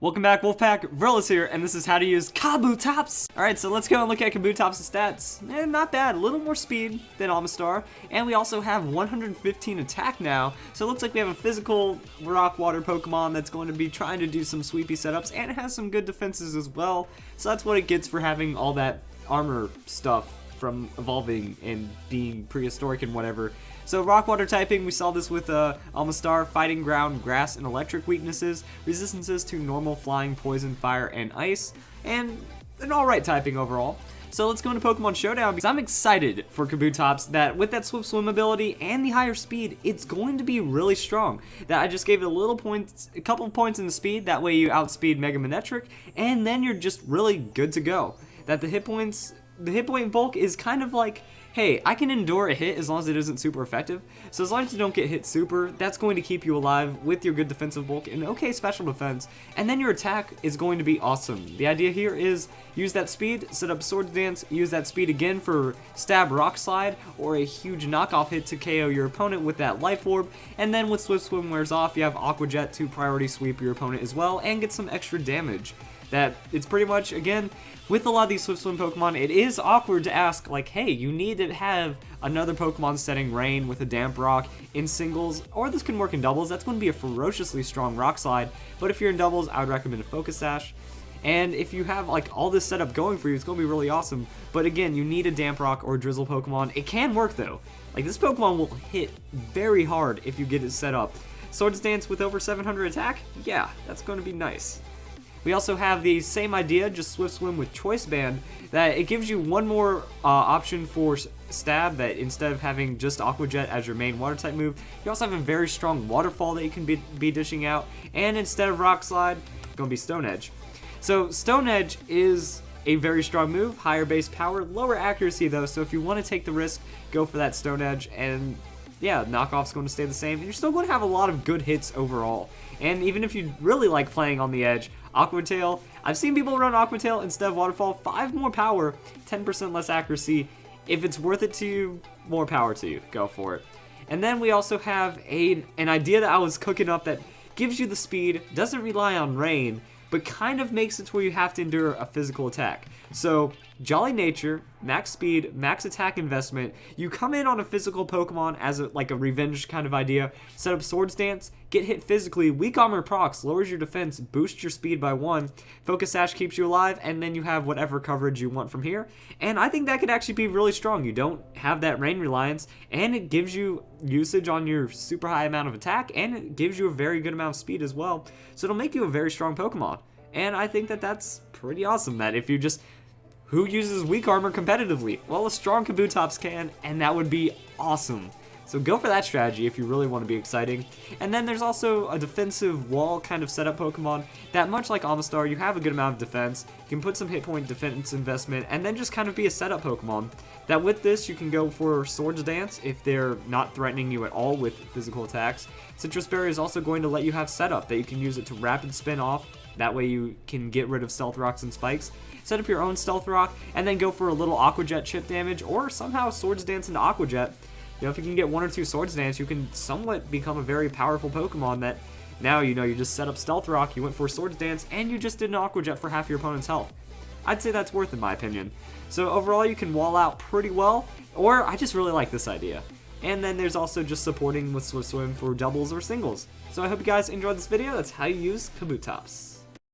Welcome back, Wolfpack. Verlis here, and this is how to use Kabutops. Alright, so let's go and look at Kabutops' stats. Not bad, a little more speed than Amistar, and we also have 115 attack now, so it looks like we have a physical rock water Pokemon that's going to be trying to do some sweepy setups, and it has some good defenses as well, so that's what it gets for having all that armor stuff from evolving and being prehistoric and whatever. So rock water typing, we saw this with Amistar, fighting ground, grass, and electric weaknesses, resistances to normal, flying, poison, fire, and ice, and an alright typing overall. So let's go into Pokemon Showdown because I'm excited for Kabutops that with that Swift Swim ability and the higher speed, it's going to be really strong. That I just gave it a couple of points in the speed, that way you outspeed Mega Manectric, and then you're just really good to go. That the hit point bulk is kind of like, hey, I can endure a hit as long as it isn't super effective. So as long as you don't get hit super, that's going to keep you alive with your good defensive bulk and okay special defense. And then your attack is going to be awesome. The idea here is use that speed, set up Swords Dance, use that speed again for Stab, Rock Slide, or a huge knockoff hit to KO your opponent with that Life Orb. And then with Swift Swim wears off, you have Aqua Jet to priority sweep your opponent as well and get some extra damage. That it's pretty much, again, with a lot of these Swift Swim Pokemon, it is awkward to ask, like, hey, you need to have another Pokemon setting Rain with a Damp Rock in singles, or this can work in doubles. That's going to be a ferociously strong Rock Slide, but if you're in doubles, I would recommend a Focus Sash. And if you have, like, all this setup going for you, it's going to be really awesome. But again, you need a Damp Rock or Drizzle Pokemon. It can work, though. Like, this Pokemon will hit very hard if you get it set up. Swords Dance with over 700 attack? Yeah, that's going to be nice. We also have the same idea, just Swift Swim with Choice Band, that it gives you one more option for Stab, that instead of having just Aqua Jet as your main water type move, you also have a very strong Waterfall that you can be dishing out, and instead of Rock Slide, it's going to be Stone Edge. So Stone Edge is a very strong move, higher base power, lower accuracy though, so if you want to take the risk, go for that Stone Edge, and yeah, knockoff's going to stay the same, and you're still going to have a lot of good hits overall. And even if you really like playing on the edge, Aqua Tail, I've seen people run Aqua Tail instead of Waterfall, 5 more power, 10% less accuracy. If it's worth it to you, more power to you, go for it. And then we also have an idea that I was cooking up that gives you the speed, doesn't rely on Rain, but kind of makes it to where you have to endure a physical attack. So, Jolly Nature, max speed, max attack investment, you come in on a physical Pokemon as like a revenge kind of idea, set up Swords Dance, get hit physically, weak armor procs, lowers your defense, boosts your speed by 1, Focus Sash keeps you alive, and then you have whatever coverage you want from here. And I think that could actually be really strong. You don't have that Rain reliance, and it gives you usage on your super high amount of attack, and it gives you a very good amount of speed as well. So it'll make you a very strong Pokemon. And I think that that's pretty awesome, that if you just... Who uses weak armor competitively? Well, a strong Kabutops can, and that would be awesome. So go for that strategy if you really want to be exciting. And then there's also a defensive wall kind of setup Pokemon that, much like Amistar, you have a good amount of defense, you can put some hit point defense investment, and then just kind of be a setup Pokemon. That with this, you can go for Swords Dance if they're not threatening you at all with physical attacks. Citrus Berry is also going to let you have setup, that you can use it to rapid spin off. That way you can get rid of Stealth Rocks and Spikes. Set up your own Stealth Rock, and then go for a little Aqua Jet chip damage, or somehow Swords Dance into Aqua Jet. You know, if you can get 1 or 2 Swords Dance, you can somewhat become a very powerful Pokemon that now, you know, you just set up Stealth Rock, you went for Swords Dance, and you just did an Aqua Jet for half your opponent's health. I'd say that's worth it in my opinion. So overall, you can wall out pretty well, or I just really like this idea. And then there's also just supporting with Swift Swim for doubles or singles. So I hope you guys enjoyed this video. That's how you use Kabutops.